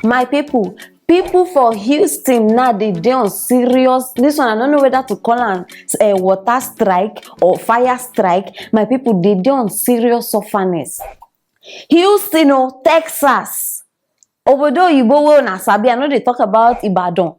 My people for Houston now they on serious. This one I don't know whether to call am water strike or fire strike. My people they on serious sufferness. Houston, oh, Texas. Obodo oyibo wey una sabi, I know they talk about Ibadan.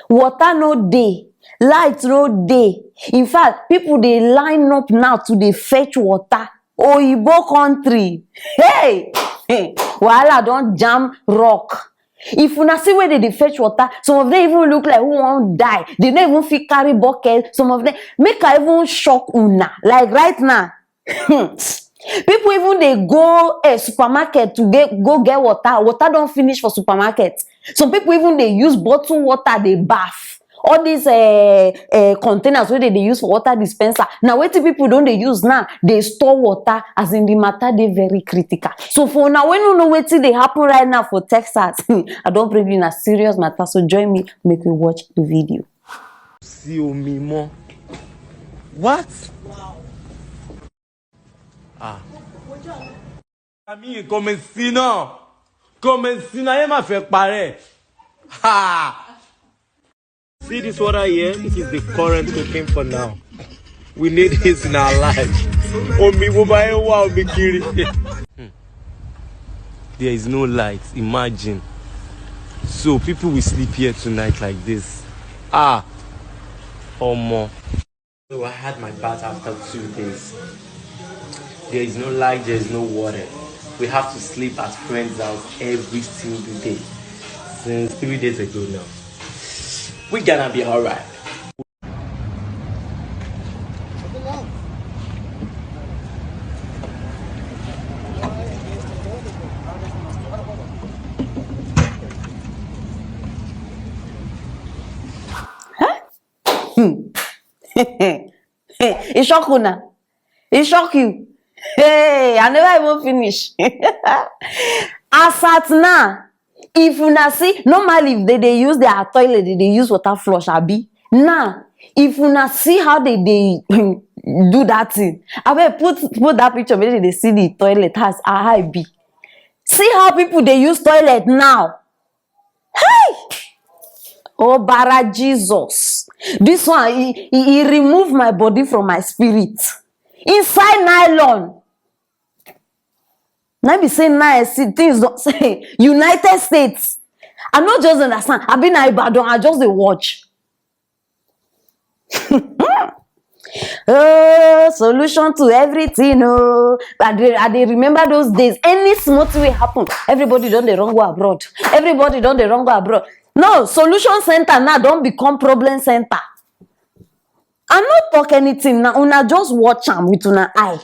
Water no dey, light no dey. In fact, people they line up now to dey fetch water. Oyibo country. Hey! Wahala don jam rock. If una see where they fetch water, some of them even look like who won't die. They don't even fit carry bucket. Some of them make I even shock una. Like right now. People even they go a supermarket to go get water. Water don't finish for supermarket. Some people even they use bottled water, they bath. All these containers where they use for water dispenser. Now, what people don't they use now? They store water, as in the matter they very critical. So for now, when you know what they happen right now for Texas, I don't bring you in a serious matter. So join me, make me watch the video. See me more. What? Wow. I mean, come see now, you ma fait pareil. Ha! See this water here? This is the current cooking for now. We need this in our life. There is no light. Imagine. So people will sleep here tonight like this. Or more. So I had my bath after 2 days. There is no light. There is no water. We have to sleep at friends' house every single day. Since 3 days ago now. We're gonna be alright. It shock you now. It shock you. Hey, I never even finish. As at now, if una see, normally if they use their toilet, they use water flush, abi. Now, if una see how they do that thing, I will put that picture where they see the toilet has a high B. See how people they use toilet now. Hey! Oh, Bara Jesus. This one, he removed my body from my spirit. Inside nylon. Now be saying nice things don't say United States. I not just understand. I've been in Ibadan, I just watch. Oh, solution to everything. Oh, I they remember those days. Any small thing will happen. Everybody done the wrong go abroad. Everybody done the wrong go abroad. No, solution center now don't become problem center. I not talk anything now. Una just watch them with una eye.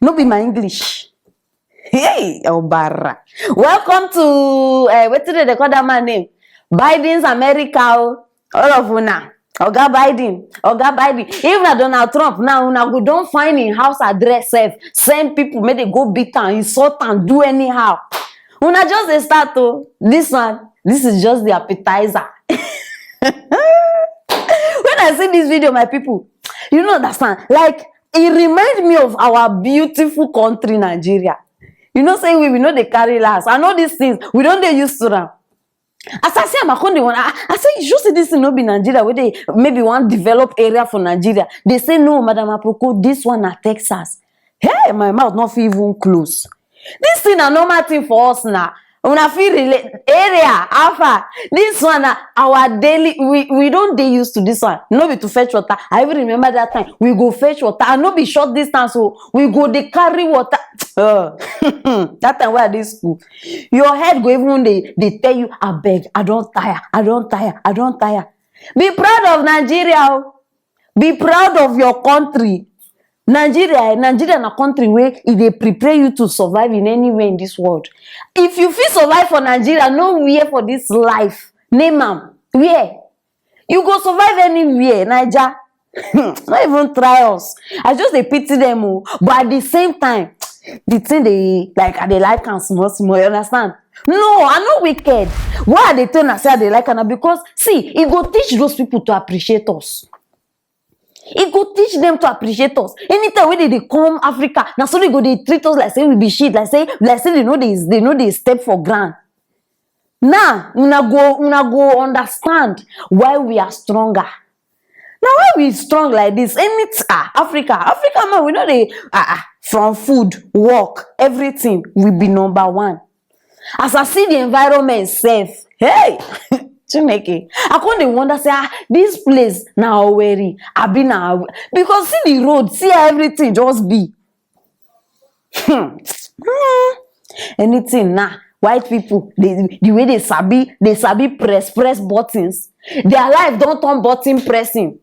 No be my English. Hey, Obara. Welcome to what did they call that man name? Biden's America. All of una. Oga Biden. Even Donald Trump now, una we don't find in house address safe. Same people may they go beat and insult and do anyhow. Una just they start to this one. This is just the appetizer. When I see this video, my people, you know understand. Like it reminds me of our beautiful country, Nigeria. You know, say we know they carry last. I know these things. We don't they used to them. As I say, I say, you should see this in no be Nigeria, where they maybe one developed area for Nigeria. They say, no, Madam Aproko, this one at Texas. Hey, my mouth not even close. This thing a normal thing for us now. Una feel area, alpha. This one, our daily, we don't they used to this one. No be to fetch water. I even remember that time. We go fetch water. And no be short distance, so we go they carry water. That time where this school. Your head go even they tell you, I beg, I don't tire. Be proud of Nigeria. Be proud of your country. Nigeria na country where if they prepare you to survive in anywhere in this world. If you feel survive for Nigeria, nowhere for this life. Name am. Where? You go survive anywhere, Naija. Not even try us. I just they pity them, but at the same time, the thing they like and small, you understand? No, I'm not wicked. Why are they telling us they like and because see, it go teach those people to appreciate us. It go teach them to appreciate us. Anytime when they come Africa, now so they go they treat us like say we be shit, like say they know they step for grand. Now, una go understand why we are stronger. Now, why we strong like this? Africa man, we know they from food, work, everything we be number one. As I see the environment safe, hey, Chineke, I can't wonder say this place now where I be now because see the road, see everything just be. Anything now. White people, the way they sabi press buttons. Their life don't turn button pressing.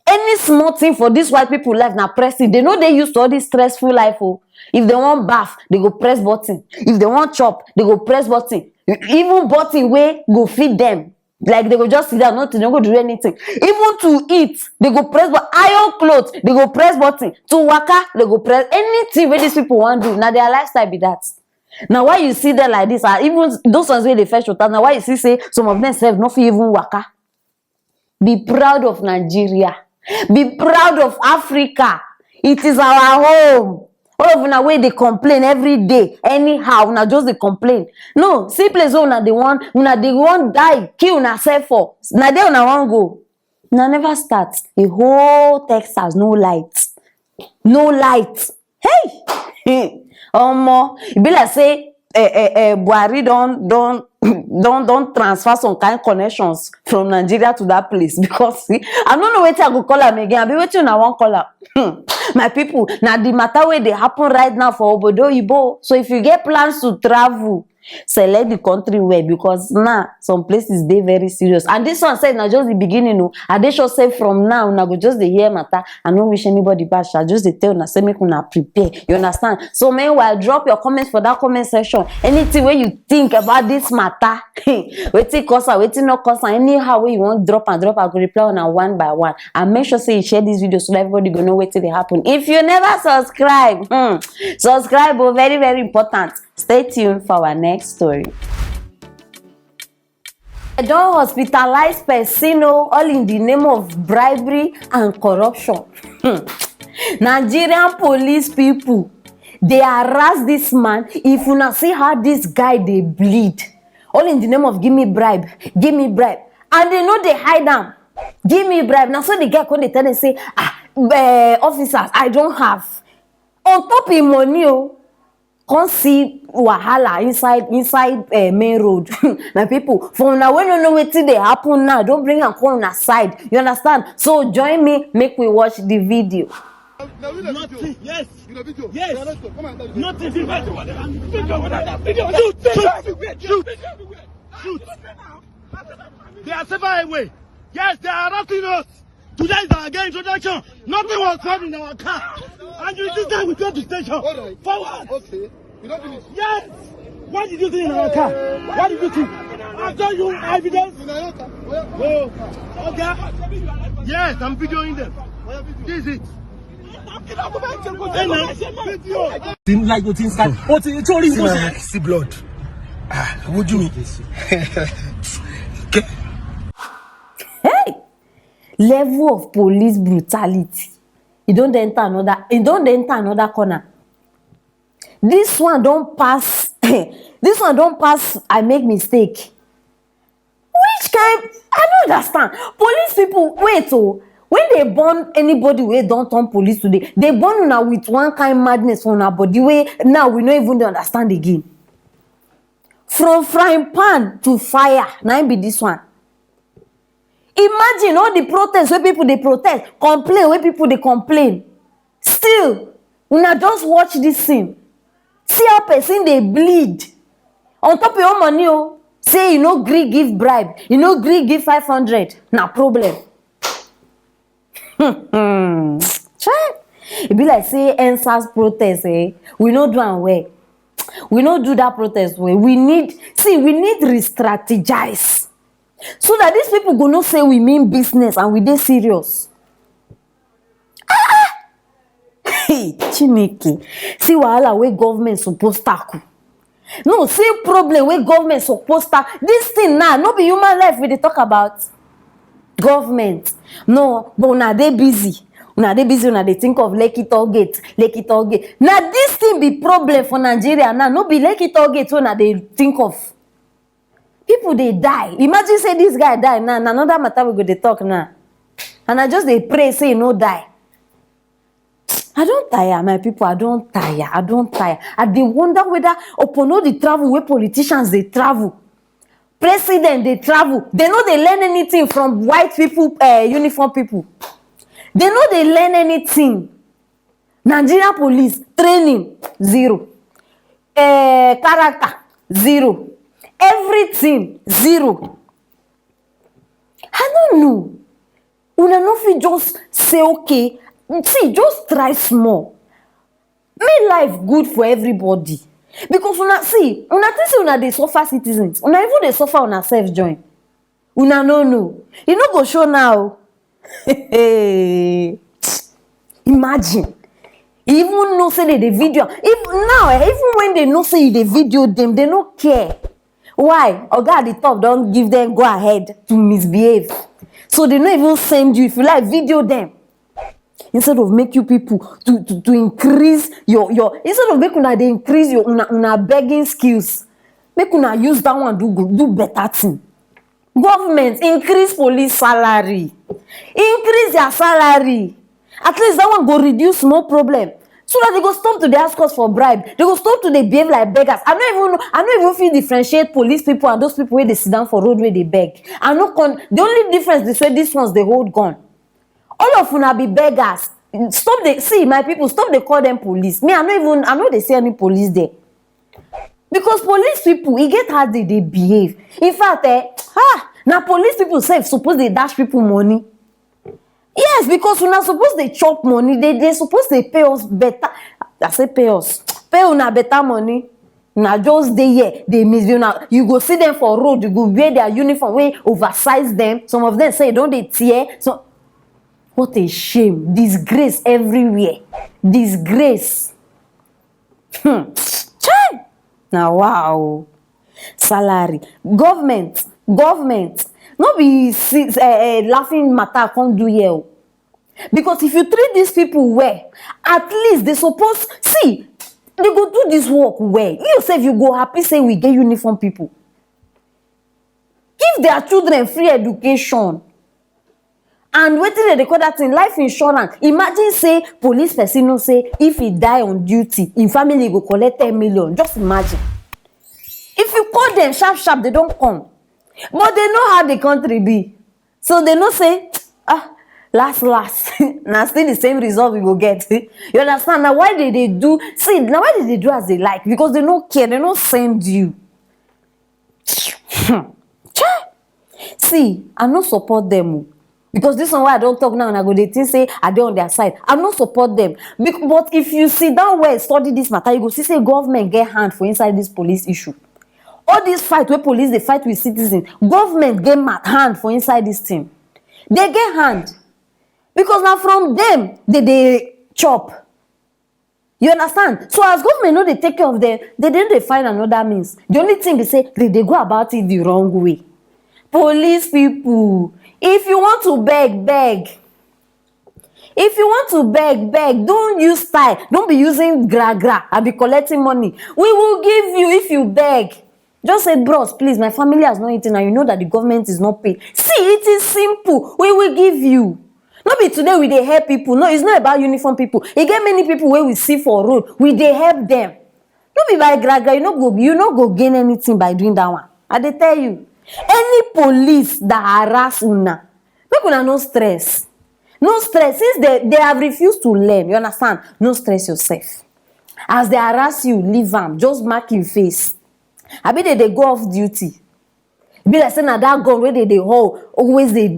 Any small thing for this white people life now pressing. They know they used to all this stressful life. Oh. If they want bath, they go press button. If they want chop, they go press button. Even button way go feed them. Like they go just sit down, nothing, they go do anything. Even to eat, they go press button. Iron clothes, they go press button. To waka, they go press anything where these people want to do. Now their lifestyle be that. Now why you see them like this, even those ones where they fetch water, now why you see say some of them self not even waka. Be proud of Nigeria. Be proud of Africa. It is our home. All of una way they complain every day. Anyhow, una just they complain. No, see place una they want die, kill una self for. Now they una want go. Now never start. The whole Texas, no light. No light. Hey! It be like say Buhari don't transfer some kind of connections from Nigeria to that place because see, I don't know what I go call them again. I be waiting I won't call her. My people, now the matter where they happen right now for Obodo Ibo. So if you get plans to travel, select the country where because now some places they very serious. And this one said now just the beginning. No, and they should say from now now go just the hear matter. I don't wish anybody bad. I just the tell now say make una prepare. You understand? So meanwhile, drop your comments for that comment section. Anything where you think about this matter, waiting cause waiting no cause anyhow where you want drop and drop. I go reply on one by one. And make sure say you share this video so that everybody go know where till they happen. If you never subscribe, subscribe. Oh, very very important. Stay tuned for our next story. I don't hospitalize person all in the name of bribery and corruption. Nigerian police people, they harass this man. If you not see how this guy they bleed, all in the name of give me bribe, and they know they hide them. Give me bribe. Now so the guy when they tell them say, officers, I don't have. On top of money, can't see wahala inside main road. My people, for now when you know what they happen now, don't bring and come on a side. You understand? So join me, make we watch the video. Nothing. Yes. Video. Yes. Nothing. Shoot. They are several away. Yes, they are arresting us. Today is our game introduction. Nothing was found in our car. And you this time we go to station. Right. Forward. Okay. You don't finish. Yes. What did you do in our car? What did you do? I've done you evidence. Oh. Okay. Yes, I'm videoing them. This is it. Seem like the things start. What you told him? See blood. What do you mean? Okay. Hey! Level of police brutality. You don't enter another corner. This one don't pass. This one don't pass. I make mistake. Which kind? I don't understand. Police people, wait, when they burn anybody wey don't turn police today, they burn una with one kind madness for una body wey now we no even understand again. From frying pan to fire, now be this one. Imagine all the protests where people they protest, complain where people they complain. Still, una just watch this scene. See how person they bleed. On top of your money, say you no gree give bribe, you no gree give 500. Na problem. It be like say NSAS protest, we no do am well. We no do that protest well. We need re-strategize. So that these people go not say we mean business and we dey serious. Hey, Chineke. See wahala wey government supposed tackle. No, see problem wey government supposed tackle. This thing now, no be human life we dey talk about. Government. No, but una dey busy. Una dey think of Lekki toll gate. Now this thing be problem for Nigeria now. No be Lekki toll gate una dey think of. People they die. Imagine say this guy die now. Na another matter we go dey talk now. And I just dey pray say he no die. I don't tire, my people. I don't tire. I dey wonder whether upon all the travel where politicians they travel, president they travel, they know they learn anything from white people, uniform people. They know they learn anything. Nigerian police training 0, character 0, everything 0. I don't know. Una no fit just say okay. See, just try small. Make life good for everybody. Because una think say una dey suffer citizens. Una even dey suffer una self join. Una no know. E no go show now. Imagine. Even know say they video. Even when they know say you dey video them, they no care. Why? Oga at the top don't give them go ahead to misbehave. So they no even send you. If you like, video them. Instead of make you people to increase your instead of make una dey increase your una begging skills, make una use that one do better thing. Government increase police salary, increase their salary. At least that one go reduce more problem, so that they go stop to dey ask us for bribe. They go stop to dey behave like beggars. I no even fit differentiate police people and those people where they sit down for road where they beg. The only difference is say these ones they hold gun. All of una be beggars. My people, stop they call them police. Me, I know they see any police there. Because police people, e get how they behave. In fact, now police people say suppose they dash people money. Yes, because una suppose they chop money. They suppose they pay us better. I say pay us. Pay una better money. Now just they here, they misbehave. Now you go see them for road, you go wear their uniform, we oversize them. Some of them say don't they tear. So what a shame. Disgrace everywhere. Disgrace. Now, wow. Salary. Government. No be laughing matter can't do here. Because if you treat these people well, at least they suppose, see, they go do this work well. You say you go happy say we get uniform people. Give their children free education. And wetin they call that thing? Life insurance. Imagine say police person no say if he die on duty, in family go collect 10 million. Just imagine. If you call them sharp, they don't come. But they know how the country be. So they no say, last. Now still the same result we go get. You understand? Now why did they do? See, now why did they do as they like? Because they don't care. They don't send you. See, I no support them. Because this one why I don't talk now and I go they think say I dey on their side. I no support them. But if you sit down where study this matter, you go see say government get hand for inside this police issue. All this fight where police they fight with citizens, government get hand for inside this thing. They get hand. Because now from them they chop. You understand? So as government know they take care of them, they find another means. The only thing they say they go about it the wrong way. Police people, if you want to beg. If you want to beg, don't use style. Don't be using gra and be collecting money. We will give you if you beg. Just say, bros, please, my family has not eaten and you know that the government is not paying. See, it is simple. We will give you. Not be today we dey help people. No, it's not about uniform people. You get many people where we see for road. We dey help them. Don't be by gra. You no go gain anything by doing that one. I dey tell you. Any police that harass una, make una no stress. No stress. Since they have refused to learn, you understand? No stress yourself. As they harass you, leave them. Just mark your face. I bet they go off duty. Be like saying that gun where they hold, always they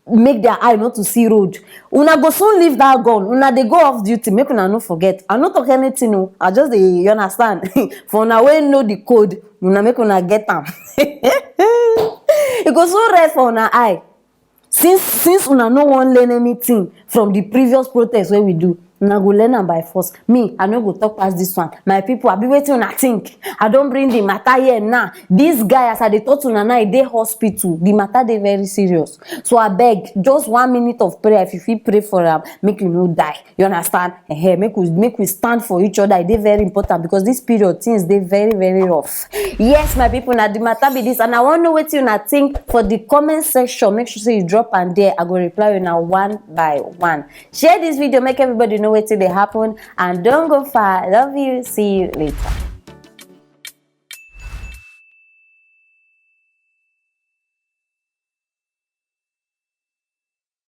make their eye not to see road. Una go soon leave that gun. Una they go off duty. Make una no forget. I not talk anything. No. I just you understand. For una wey know the code, una make una get them. It goes so red for una eye. Since una no one learn anything from the previous protest where we do, una go learn am by force. Me, I no go talk past this one. My people, I be waiting una think. I don bring the matter here now. This guy, as I dey talk to una now, e dey hospital. The matter dey very serious. So abeg, just 1 minute of prayer. If you fit pray for am, make you no die. You understand? Make we stand for each other. E dey very important because this period things dey very very rough. Yes, my people, na the matter be this, and I wan know wetin una think for the comment section. Make sure say you drop am there. I go reply una one by one. Share this video, make everybody know wetin dey happen, and don't go far. Love you. See you later.